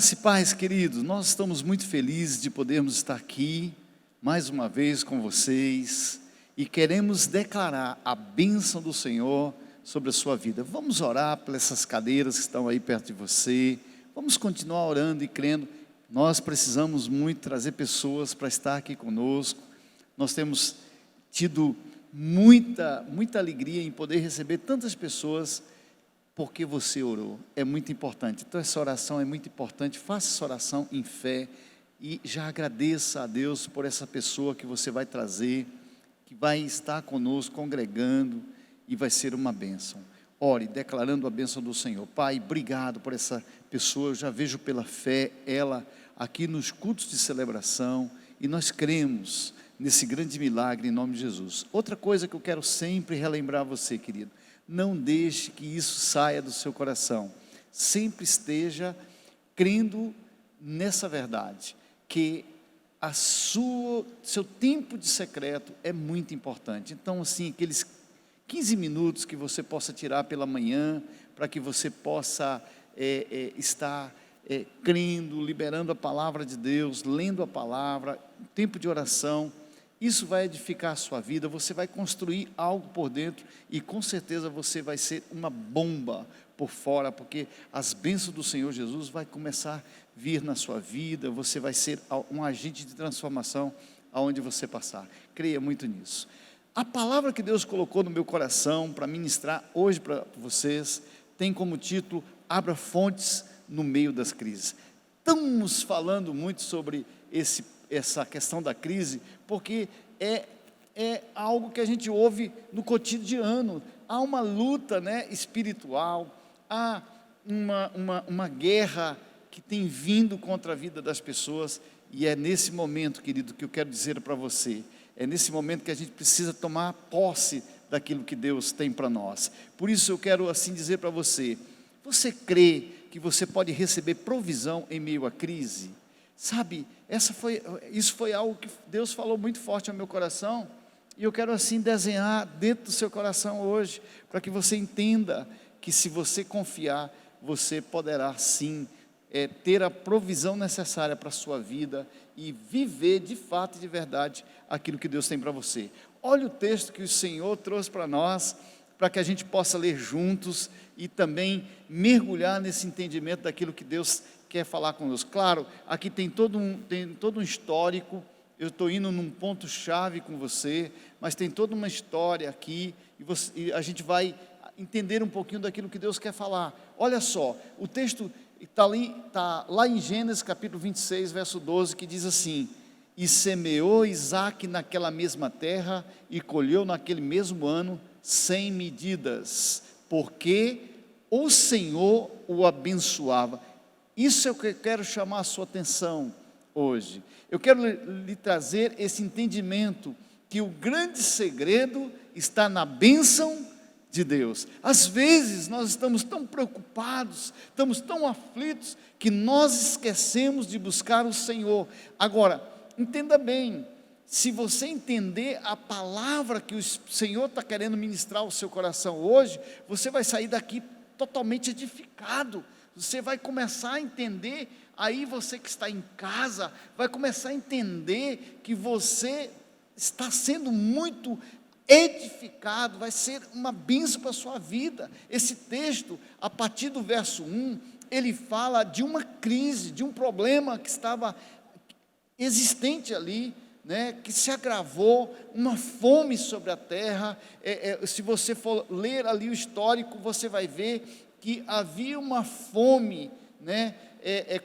Graça e paz, queridos, nós estamos muito felizes de podermos estar aqui, mais uma vez com vocês, e queremos declarar a bênção do Senhor sobre a sua vida. Vamos orar por essas cadeiras que estão aí perto de você, vamos continuar orando e crendo. Nós precisamos muito trazer pessoas para estar aqui conosco. Nós temos tido muita alegria em poder receber tantas pessoas, porque você orou, é muito importante. Então essa oração é muito importante, faça essa oração em fé, e já agradeça a Deus por essa pessoa que você vai trazer, que vai estar conosco, congregando, e vai ser uma bênção. Ore, declarando a bênção do Senhor. Pai, obrigado por essa pessoa, eu já vejo pela fé, ela aqui nos cultos de celebração, e nós cremos nesse grande milagre em nome de Jesus. Outra coisa que eu quero sempre relembrar você, querido, não deixe que isso saia do seu coração, sempre esteja crendo nessa verdade, que seu tempo de secreto é muito importante. Então assim, aqueles 15 minutos que você possa tirar pela manhã, para que você possa estar crendo, liberando a palavra de Deus, lendo a palavra, tempo de oração, isso vai edificar a sua vida, você vai construir algo por dentro, e com certeza você vai ser uma bomba por fora, porque as bênçãos do Senhor Jesus vai começar a vir na sua vida, você vai ser um agente de transformação aonde você passar. Creia muito nisso. A palavra que Deus colocou no meu coração para ministrar hoje para vocês, tem como título, abra fontes no meio das crises. Estamos falando muito sobre essa questão da crise, porque é algo que a gente ouve no cotidiano. Há uma luta, espiritual, há uma guerra que tem vindo contra a vida das pessoas, e é nesse momento, querido, que eu quero dizer para você, é nesse momento que a gente precisa tomar posse daquilo que Deus tem para nós. Por isso eu quero assim dizer para você, você crê que você pode receber provisão em meio à crise? Sabe, isso foi algo que Deus falou muito forte ao meu coração, e eu quero assim desenhar dentro do seu coração hoje, para que você entenda que se você confiar, você poderá sim ter a provisão necessária para a sua vida, e viver de fato e de verdade aquilo que Deus tem para você. Olha o texto que o Senhor trouxe para nós, para que a gente possa ler juntos, e também mergulhar nesse entendimento daquilo que Deus quer falar conosco. Claro, aqui tem todo um histórico, eu estou indo num ponto-chave com você, mas tem toda uma história aqui, e a gente vai entender um pouquinho daquilo que Deus quer falar. Olha só, o texto está lá em Gênesis capítulo 26, verso 12, que diz assim: e semeou Isaque naquela mesma terra, e colheu naquele mesmo ano 100 medidas, porque o Senhor o abençoava. Isso é o que eu quero chamar a sua atenção hoje. Eu quero lhe trazer esse entendimento, que o grande segredo está na bênção de Deus. Às vezes nós estamos tão preocupados, estamos tão aflitos, que nós esquecemos de buscar o Senhor. Agora, entenda bem, se você entender a palavra que o Senhor está querendo ministrar ao seu coração hoje, você vai sair daqui totalmente edificado. Você vai começar a entender, aí você que está em casa, vai começar a entender que você está sendo muito edificado, vai ser uma bênção para a sua vida. Esse texto, a partir do verso 1, ele fala de uma crise, de um problema que estava existente ali, que se agravou, uma fome sobre a terra. Se você for ler ali o histórico, você vai ver que havia uma fome,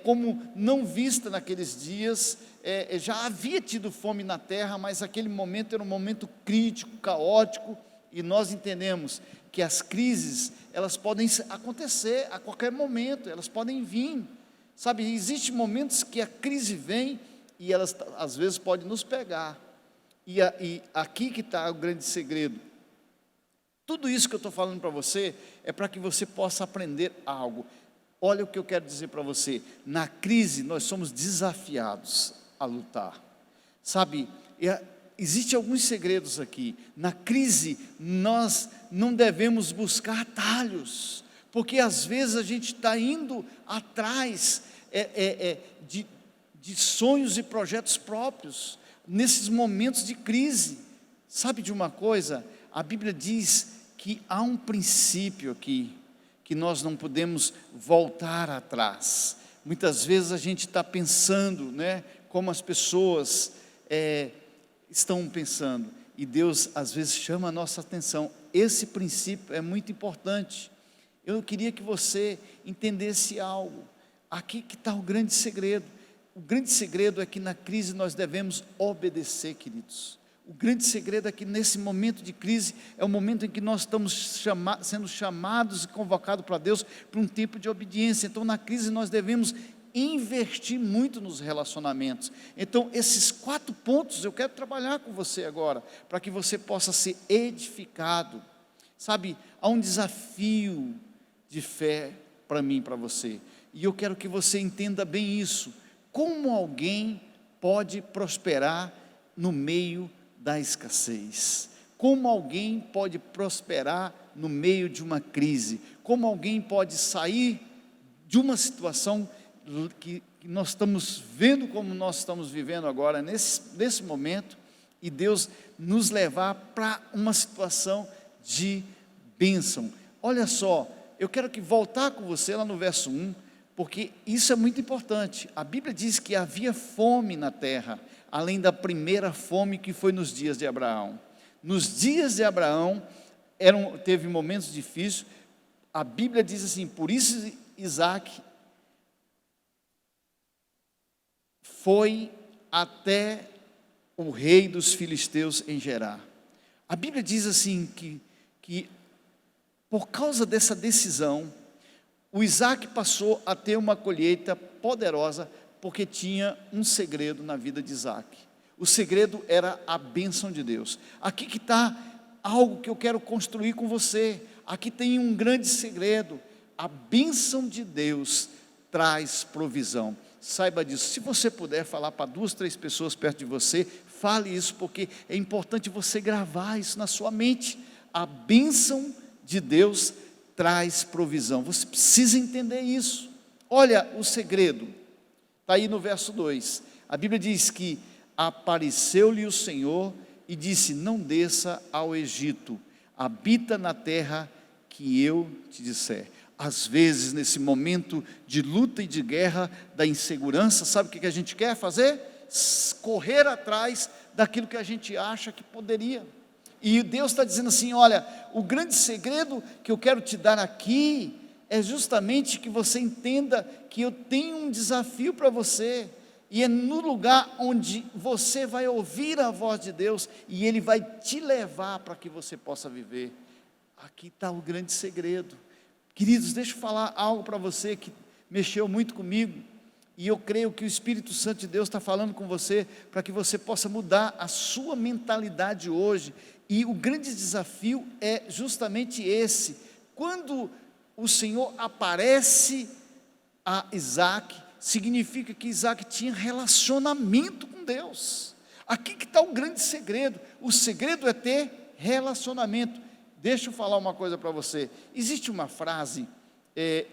como não vista naqueles dias. Já havia tido fome na terra, mas aquele momento era um momento crítico, caótico, e nós entendemos que as crises, elas podem acontecer a qualquer momento, elas podem vir, sabe, existem momentos que a crise vem, e elas às vezes podem nos pegar, e aqui que está o grande segredo. Tudo isso que eu estou falando para você, é para que você possa aprender algo. Olha o que eu quero dizer para você, na crise nós somos desafiados a lutar, sabe, existem alguns segredos aqui. Na crise nós não devemos buscar atalhos, porque às vezes a gente está indo atrás de sonhos e projetos próprios, nesses momentos de crise. Sabe de uma coisa? A Bíblia diz que há um princípio aqui, que nós não podemos voltar atrás. Muitas vezes a gente está pensando, né, como as pessoas estão pensando, e Deus às vezes chama a nossa atenção. Esse princípio é muito importante. Eu queria que você entendesse algo. Aqui que está o grande segredo. O grande segredo é que na crise nós devemos obedecer, queridos. O grande segredo é que nesse momento de crise é o momento em que nós estamos sendo chamados e convocados para Deus para um tempo de obediência. Então na crise nós devemos investir muito nos relacionamentos. Então esses 4 pontos eu quero trabalhar com você agora, para que você possa ser edificado. Sabe, há um desafio de fé para mim e para você, e eu quero que você entenda bem isso. Como alguém pode prosperar no meio da escassez? Como alguém pode prosperar no meio de uma crise? Como alguém pode sair de uma situação que nós estamos vendo, como nós estamos vivendo agora, nesse momento, e Deus nos levar para uma situação de bênção? Olha só, eu quero voltar com você lá no verso 1, porque isso é muito importante. A Bíblia diz que havia fome na terra, além da primeira fome que foi nos dias de Abraão. Nos dias de Abraão, teve momentos difíceis. A Bíblia diz assim: por isso Isaac foi até o rei dos filisteus em Gerar. A Bíblia diz assim que por causa dessa decisão, o Isaac passou a ter uma colheita poderosa, porque tinha um segredo na vida de Isaac. O segredo era a bênção de Deus. Aqui que está algo que eu quero construir com você. Aqui tem um grande segredo. A bênção de Deus traz provisão. Saiba disso. Se você puder falar para 2, 3 pessoas perto de você, fale isso, porque é importante você gravar isso na sua mente. A bênção de Deus traz provisão. Você precisa entender isso. Olha o segredo, está aí no verso 2. A Bíblia diz que apareceu-lhe o Senhor e disse: não desça ao Egito, habita na terra que eu te disser. Às vezes, nesse momento de luta e de guerra, da insegurança, sabe o que a gente quer fazer? Correr atrás daquilo que a gente acha que poderia. E Deus está dizendo assim: olha, o grande segredo que eu quero te dar aqui é justamente que você entenda que eu tenho um desafio para você, e é no lugar onde você vai ouvir a voz de Deus, e Ele vai te levar para que você possa viver. Aqui está o grande segredo. Queridos, deixa eu falar algo para você que mexeu muito comigo, e eu creio que o Espírito Santo de Deus está falando com você, para que você possa mudar a sua mentalidade hoje. E o grande desafio é justamente esse: quando o Senhor aparece a Isaac, significa que Isaac tinha relacionamento com Deus. Aqui que está o grande segredo. O segredo é ter relacionamento. Deixa eu falar uma coisa para você. Existe uma frase,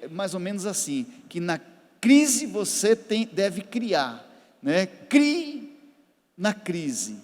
mais ou menos assim, que na crise você deve criar, né? Crie na crise,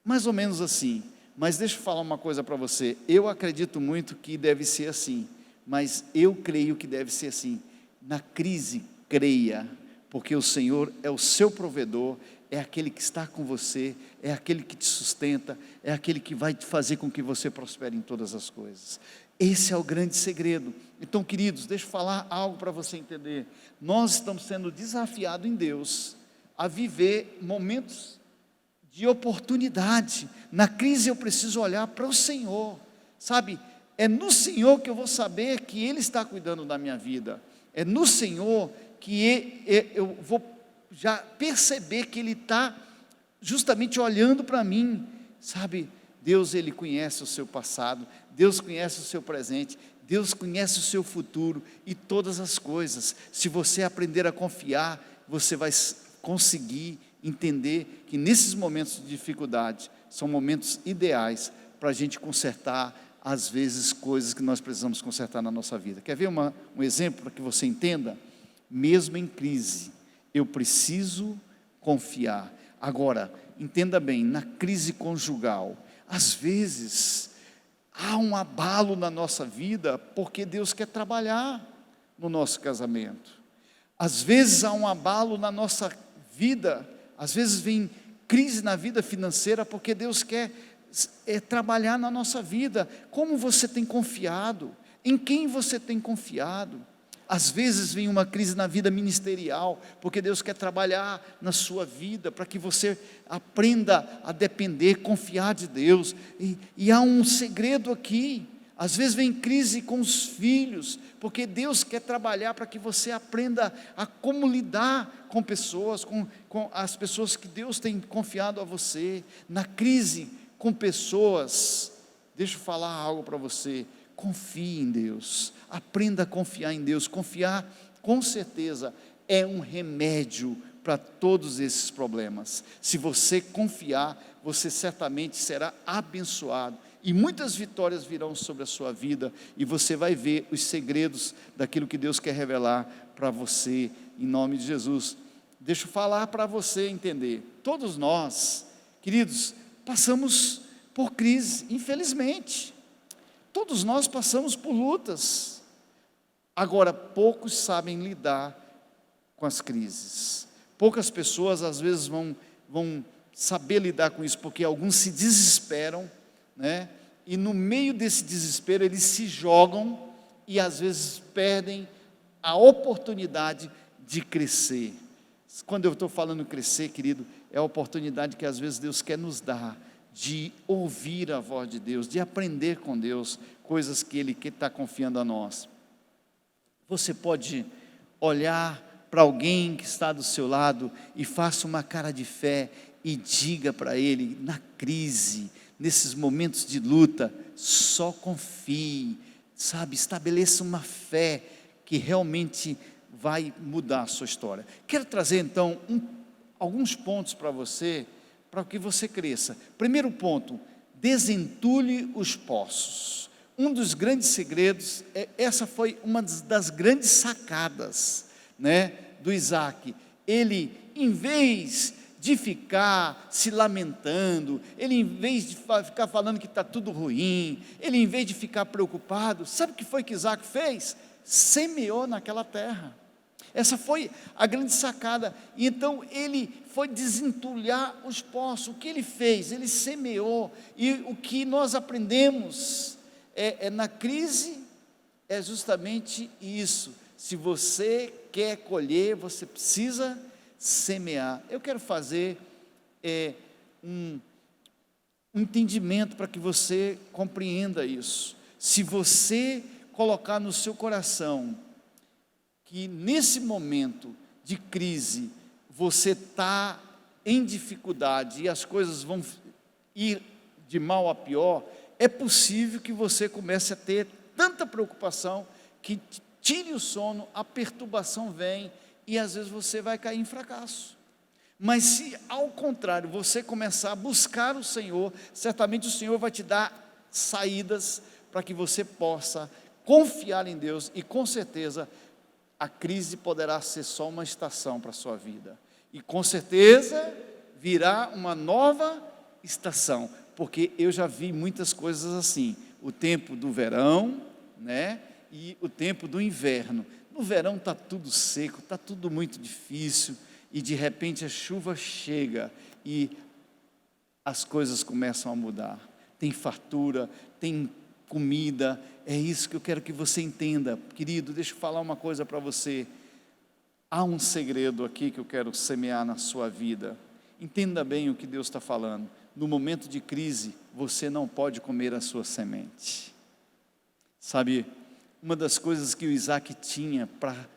mais ou menos assim. Mas deixa eu falar uma coisa para você. Eu acredito muito que deve ser assim, mas eu creio que deve ser assim. Na crise, creia, porque o Senhor é o seu provedor, é aquele que está com você, é aquele que te sustenta, é aquele que vai fazer com que você prospere em todas as coisas. Esse é o grande segredo. Então, queridos, deixa eu falar algo para você entender. Nós estamos sendo desafiados em Deus a viver momentos de oportunidade. Na crise eu preciso olhar para o Senhor, sabe? É no Senhor que eu vou saber que Ele está cuidando da minha vida. É no Senhor que eu vou já perceber que Ele está justamente olhando para mim, sabe? Deus, Ele conhece o seu passado, Deus conhece o seu presente, Deus conhece o seu futuro e todas as coisas. Se você aprender a confiar, você vai conseguir entender que nesses momentos de dificuldade, são momentos ideais para a gente consertar, às vezes, coisas que nós precisamos consertar na nossa vida. Quer ver um exemplo para que você entenda? mesmo em crise, eu preciso confiar. Agora, entenda bem, na crise conjugal, às vezes, há um abalo na nossa vida, porque Deus quer trabalhar no nosso casamento. Às vezes há um abalo na nossa vida, às vezes vem crise na vida financeira, porque Deus quer trabalhar na nossa vida. Como você tem confiado? Em quem você tem confiado? Às vezes vem uma crise na vida ministerial, porque Deus quer trabalhar na sua vida, para que você aprenda a depender, confiar de Deus, e há um segredo aqui. Às vezes vem crise com os filhos, porque Deus quer trabalhar para que você aprenda a como lidar com pessoas, com as pessoas que Deus tem confiado a você. Na crise com pessoas, deixa eu falar algo para você, confie em Deus, aprenda a confiar em Deus. Confiar, com certeza, é um remédio para todos esses problemas. Se você confiar, você certamente será abençoado, e muitas vitórias virão sobre a sua vida, e você vai ver os segredos daquilo que Deus quer revelar para você, em nome de Jesus. Deixa eu falar para você entender. Todos nós, queridos, passamos por crise, infelizmente. Todos nós passamos por lutas. Agora, poucos sabem lidar com as crises. Poucas pessoas às vezes vão saber lidar com isso, porque alguns se desesperam, né? E no meio desse desespero eles se jogam e às vezes perdem a oportunidade de crescer. Quando eu estou falando crescer, querido, é a oportunidade que às vezes Deus quer nos dar, de ouvir a voz de Deus, de aprender com Deus, coisas que Ele está confiando a nós. Você pode olhar para alguém que está do seu lado e faça uma cara de fé e diga para ele, na crise, nesses momentos de luta, só confie, sabe, estabeleça uma fé que realmente vai mudar a sua história. Quero trazer então alguns pontos para você, para que você cresça. Primeiro ponto, desentulhe os poços. Um dos grandes segredos, essa foi uma das grandes sacadas, né, do Isaac. Ele, em vez de ficar se lamentando, ele em vez de ficar falando que está tudo ruim, ele em vez de ficar preocupado, sabe o que foi que Isaac fez? Semeou naquela terra. Essa foi a grande sacada. E então ele foi desentulhar os poços. O que ele fez? Ele semeou. E o que nós aprendemos na crise é justamente isso. Se você quer colher, você precisa semear. Eu quero fazer um entendimento para que você compreenda isso. Se você colocar no seu coração que nesse momento de crise você está em dificuldade e as coisas vão ir de mal a pior, é possível que você comece a ter tanta preocupação que tire o sono, a perturbação vem e às vezes você vai cair em fracasso. Mas se ao contrário você começar a buscar o Senhor, certamente o Senhor vai te dar saídas para que você possa confiar em Deus, e com certeza a crise poderá ser só uma estação para a sua vida, e com certeza virá uma nova estação, porque eu já vi muitas coisas assim, o tempo do verão, né, e o tempo do inverno. No verão está tudo seco, está tudo muito difícil, e de repente a chuva chega, e as coisas começam a mudar, tem fartura, tem comida. É isso que eu quero que você entenda, querido. Deixa eu falar uma coisa para você. Há um segredo aqui que eu quero semear na sua vida. Entenda bem o que Deus está falando. No momento de crise, você não pode comer a sua semente. Sabe, uma das coisas que o Isaac tinha para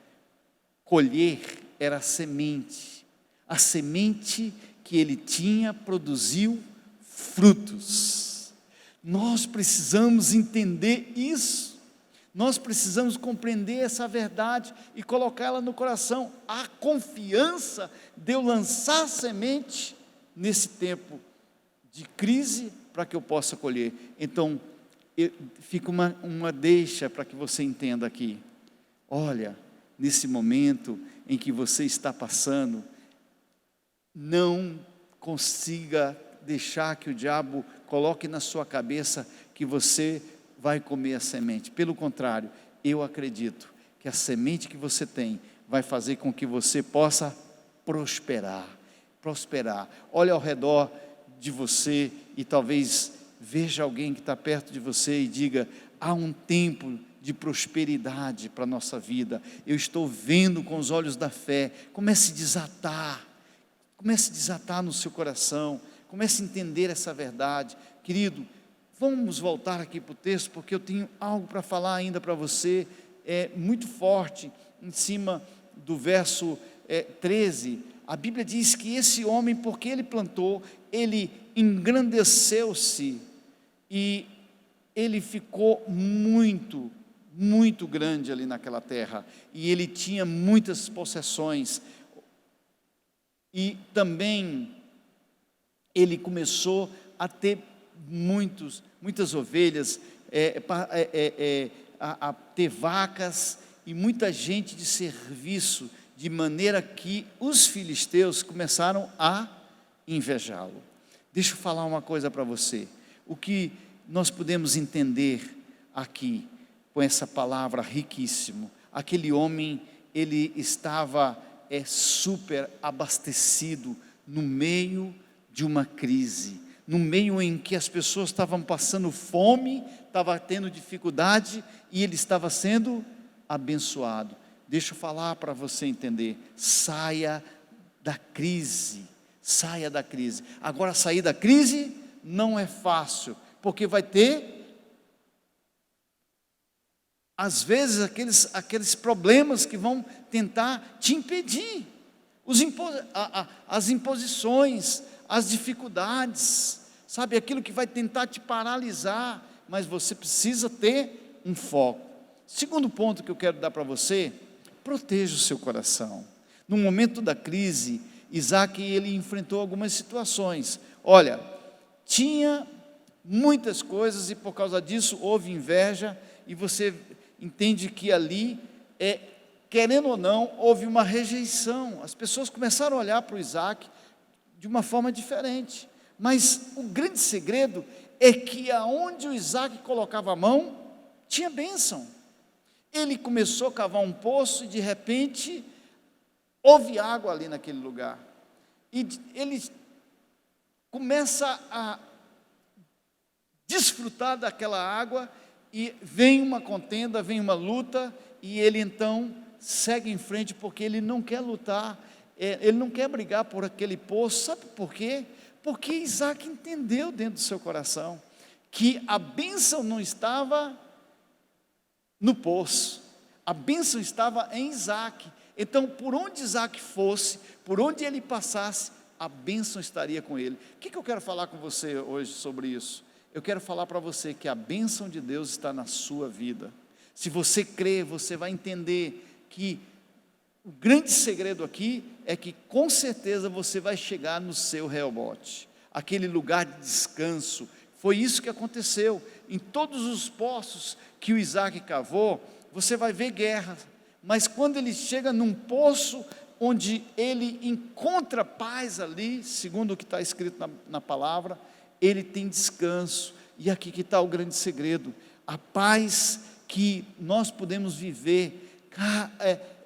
colher era a semente. A semente que ele tinha produziu frutos. Nós precisamos entender isso, nós precisamos compreender essa verdade e colocá-la no coração, a confiança de eu lançar semente nesse tempo de crise, para que eu possa colher. Então, fica uma deixa para que você entenda aqui. Olha, nesse momento em que você está passando, não consiga deixar que o diabo coloque na sua cabeça que você vai comer a semente. Pelo contrário, eu acredito que a semente que você tem vai fazer com que você possa prosperar. Olhe ao redor de você e talvez veja alguém que está perto de você e diga: há um tempo de prosperidade para a nossa vida. Eu estou vendo com os olhos da fé. Comece a desatar no seu coração. Comece a entender essa verdade. Querido, vamos voltar aqui para o texto, porque eu tenho algo para falar ainda para você, muito forte, em cima do verso 13. A Bíblia diz que esse homem, porque ele plantou, ele engrandeceu-se, e ele ficou muito grande ali naquela terra, e ele tinha muitas possessões, e também ele começou a ter muitas ovelhas, a ter vacas e muita gente de serviço, de maneira que os filisteus começaram a invejá-lo. Deixa eu falar uma coisa para você. O que nós podemos entender aqui com essa palavra riquíssimo? Aquele homem, ele estava super abastecido no meio de uma crise, no meio em que as pessoas estavam passando fome, estavam tendo dificuldade, e ele estava sendo abençoado. Deixa eu falar para você entender: saia da crise. Agora, sair da crise não é fácil, porque vai ter, às vezes, aqueles problemas que vão tentar te impedir, as imposições, as dificuldades, sabe, aquilo que vai tentar te paralisar, mas você precisa ter um foco. Segundo ponto que eu quero dar para você: proteja o seu coração. No momento da crise, Isaac, ele enfrentou algumas situações. Olha, tinha muitas coisas, e por causa disso houve inveja, e você entende que ali, querendo ou não, houve uma rejeição. As pessoas começaram a olhar para o Isaac de uma forma diferente, mas o grande segredo é que aonde o Isaac colocava a mão, tinha bênção. Ele começou a cavar um poço e de repente houve água ali naquele lugar, e ele começa a desfrutar daquela água, e vem uma contenda, vem uma luta, e ele então segue em frente, porque ele não quer lutar, ele não quer brigar por aquele poço. Sabe por quê? Porque Isaac entendeu dentro do seu coração que a bênção não estava no poço, a bênção estava em Isaac. Então, por onde Isaac fosse, por onde ele passasse, a bênção estaria com ele. O que eu quero falar com você hoje sobre isso? Eu quero falar para você que a bênção de Deus está na sua vida. Se você crer, você vai entender que o grande segredo aqui é que com certeza você vai chegar no seu Reobote, aquele lugar de descanso. Foi isso que aconteceu. Em todos os poços que o Isaac cavou, você vai ver guerra, mas quando ele chega num poço onde ele encontra paz ali, segundo o que está escrito na palavra, ele tem descanso. E aqui que está o grande segredo, a paz que nós podemos viver.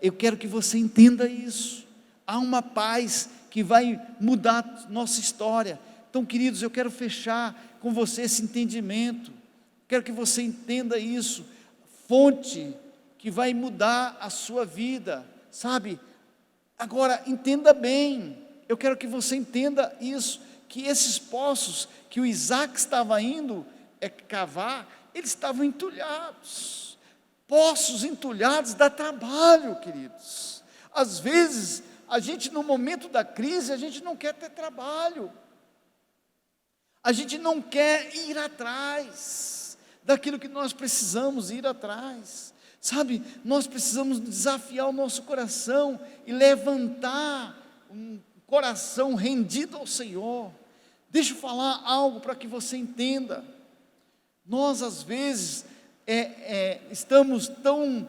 Eu quero que você entenda isso. Há uma paz que vai mudar nossa história. Então, queridos, eu quero fechar com você esse entendimento. Quero que você entenda isso. Fonte que vai mudar a sua vida, sabe? Agora, entenda bem. Eu quero que você entenda isso, que esses poços que o Isaac estava indo cavar, eles estavam entulhados. Poços entulhados dá trabalho, queridos. Às vezes, a gente no momento da crise, a gente não quer ter trabalho. A gente não quer ir atrás daquilo que nós precisamos ir atrás. Sabe, nós precisamos desafiar o nosso coração e levantar um coração rendido ao Senhor. Deixa eu falar algo para que você entenda. Nós às vezes estamos tão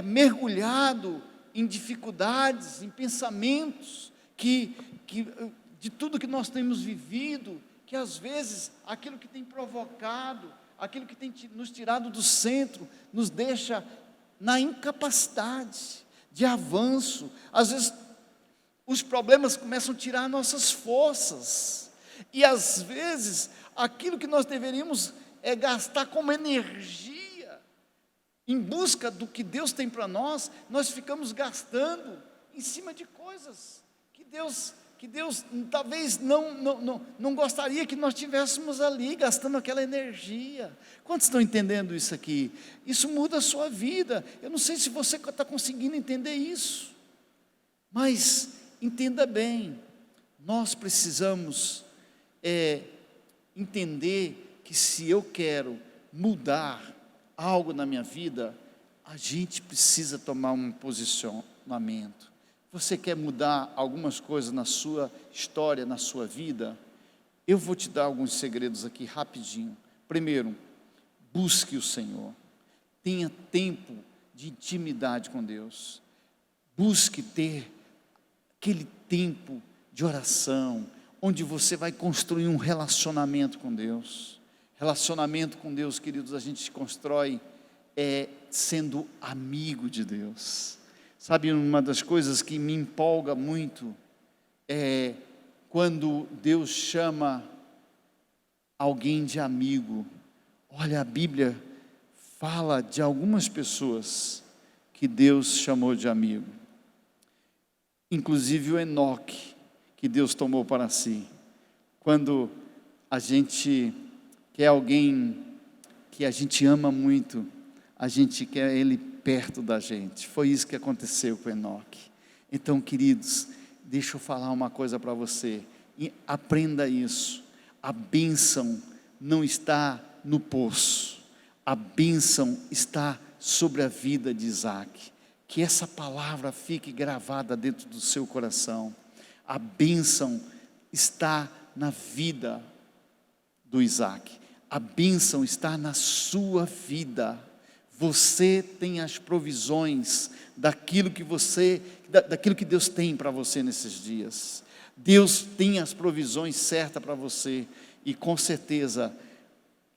mergulhado em dificuldades, em pensamentos, de tudo que nós temos vivido, que às vezes aquilo que tem provocado, aquilo que tem nos tirado do centro, nos deixa na incapacidade de avanço. Às vezes os problemas começam a tirar nossas forças, e às vezes aquilo que nós deveríamos gastar como energia em busca do que Deus tem para nós, nós ficamos gastando em cima de coisas que Deus talvez não gostaria que nós tivéssemos ali, gastando aquela energia. Quantos estão entendendo isso aqui? Isso muda a sua vida. Eu não sei se você está conseguindo entender isso, mas entenda bem, nós precisamos entender que se eu quero mudar algo na minha vida, a gente precisa tomar um posicionamento. Você quer mudar algumas coisas na sua história, na sua vida? Eu vou te dar alguns segredos aqui rapidinho. Primeiro, busque o Senhor. Tenha tempo de intimidade com Deus. Busque ter aquele tempo de oração, onde você vai construir um relacionamento com Deus. Relacionamento com Deus, queridos, a gente constrói sendo amigo de Deus. Sabe, uma das coisas que me empolga muito é quando Deus chama alguém de amigo. Olha, a Bíblia fala de algumas pessoas que Deus chamou de amigo, inclusive o Enoque, que Deus tomou para si. Quando a gente quer alguém que a gente ama muito, a gente quer ele perto da gente. Foi isso que aconteceu com Enoque. Então, queridos, deixa eu falar uma coisa para você, e aprenda isso. A bênção não está no poço, a bênção está sobre a vida de Isaac. Que essa palavra fique gravada dentro do seu coração. A bênção está na vida do Isaac. A bênção está na sua vida. Você tem as provisões daquilo que Deus tem para você nesses dias. Deus tem as provisões certas para você, e com certeza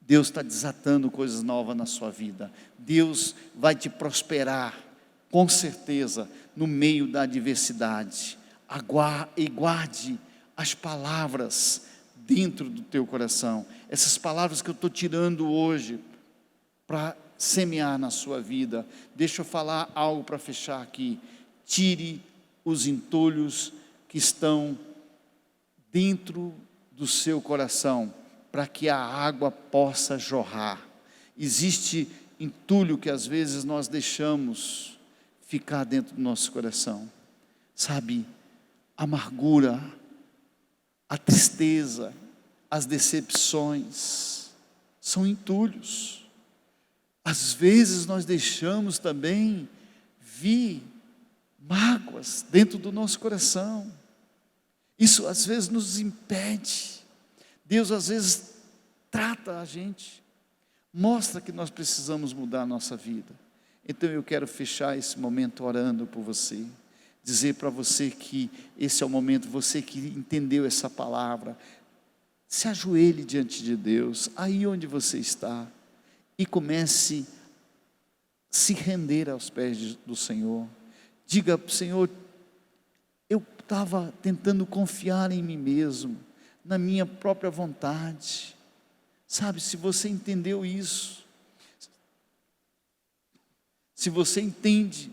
Deus está desatando coisas novas na sua vida. Deus vai te prosperar, com certeza, no meio da adversidade. E guarde as palavras dentro do teu coração, essas palavras que eu estou tirando hoje para semear na sua vida. Deixa eu falar algo para fechar aqui. Tire os entulhos que estão dentro do seu coração, para que a água possa jorrar. Existe entulho que às vezes nós deixamos ficar dentro do nosso coração, sabe, amargura, a tristeza, as decepções, são entulhos. Às vezes nós deixamos também vir mágoas dentro do nosso coração. Isso às vezes nos impede. Deus às vezes trata a gente, mostra que nós precisamos mudar a nossa vida. Então eu quero fechar esse momento orando por você, dizer para você que esse é o momento, você que entendeu essa palavra, se ajoelhe diante de Deus, aí onde você está, e comece a se render aos pés do Senhor. Diga para o Senhor: eu estava tentando confiar em mim mesmo, na minha própria vontade. Sabe, se você entendeu isso, se você entende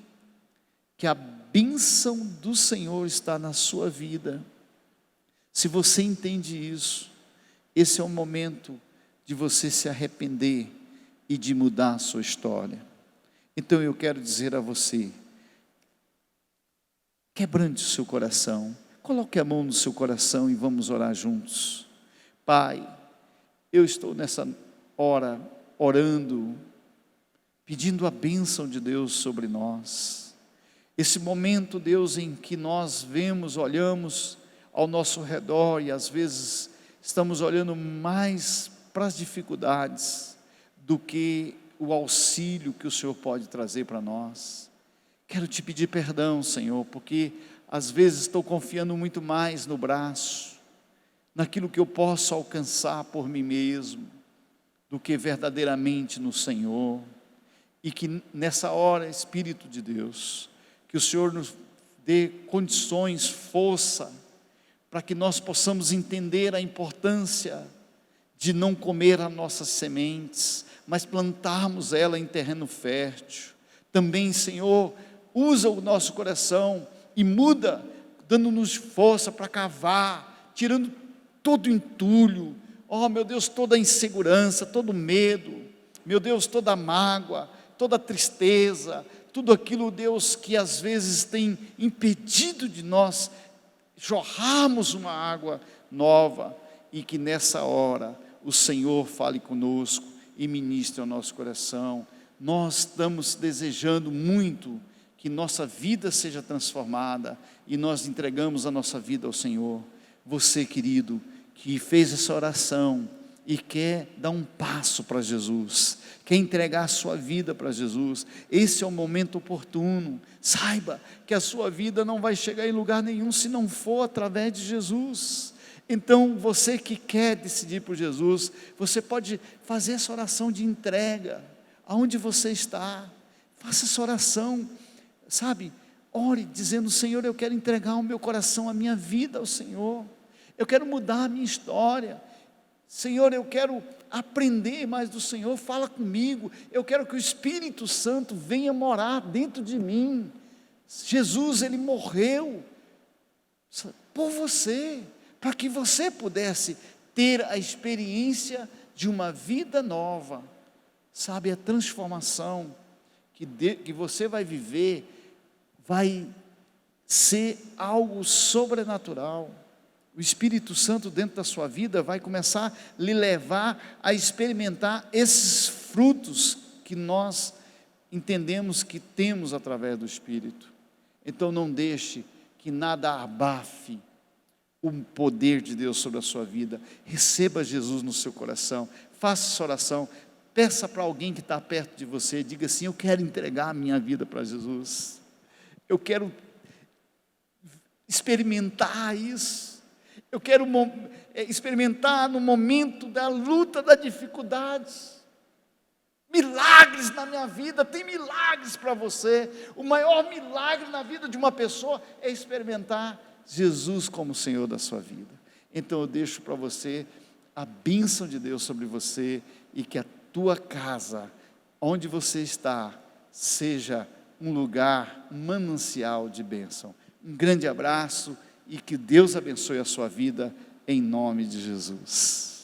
que a bênção do Senhor está na sua vida, se você entende isso, esse é o momento de você se arrepender e de mudar a sua história. Então eu quero dizer a você, quebrante o seu coração, coloque a mão no seu coração e vamos orar juntos. Pai, eu estou nessa hora orando, pedindo a bênção de Deus sobre nós. Esse momento, Deus, em que nós vemos, olhamos ao nosso redor e às vezes estamos olhando mais para as dificuldades do que o auxílio que o Senhor pode trazer para nós. Quero te pedir perdão, Senhor, porque às vezes estou confiando muito mais no braço, naquilo que eu posso alcançar por mim mesmo, do que verdadeiramente no Senhor. E que nessa hora, Espírito de Deus, que o Senhor nos dê condições, força, para que nós possamos entender a importância de não comer as nossas sementes, mas plantarmos ela em terreno fértil. Também, Senhor, usa o nosso coração e muda, dando-nos força para cavar, tirando todo o entulho, meu Deus, toda a insegurança, todo o medo, meu Deus, toda a mágoa, toda a tristeza, tudo aquilo, Deus, que às vezes tem impedido de nós jorrarmos uma água nova, e que nessa hora o Senhor fale conosco e ministre ao nosso coração. Nós estamos desejando muito que nossa vida seja transformada, e nós entregamos a nossa vida ao Senhor. Você, querido, que fez essa oração e quer dar um passo para Jesus, quer entregar a sua vida para Jesus, esse é o momento oportuno. Saiba que a sua vida não vai chegar em lugar nenhum se não for através de Jesus. Então, você que quer decidir por Jesus, você pode fazer essa oração de entrega, aonde você está, faça essa oração, sabe, ore dizendo: Senhor, eu quero entregar o meu coração, a minha vida ao Senhor, eu quero mudar a minha história, Senhor, eu quero aprender mais do Senhor, fala comigo, eu quero que o Espírito Santo venha morar dentro de mim. Jesus, Ele morreu por você, para que você pudesse ter a experiência de uma vida nova, sabe, a transformação que você vai viver, vai ser algo sobrenatural. O Espírito Santo dentro da sua vida vai começar a lhe levar a experimentar esses frutos que nós entendemos que temos através do Espírito. Então não deixe que nada abafe o poder de Deus sobre a sua vida. Receba Jesus no seu coração, faça essa oração, peça para alguém que está perto de você, diga assim: eu quero entregar a minha vida para Jesus, eu quero experimentar isso, eu quero experimentar no momento da luta, da dificuldade, milagres na minha vida. Tem milagres para você. O maior milagre na vida de uma pessoa é experimentar Jesus como Senhor da sua vida. Então eu deixo para você a bênção de Deus sobre você, e que a tua casa, onde você está, seja um lugar, um manancial de bênção. Um grande abraço e que Deus abençoe a sua vida, em nome de Jesus.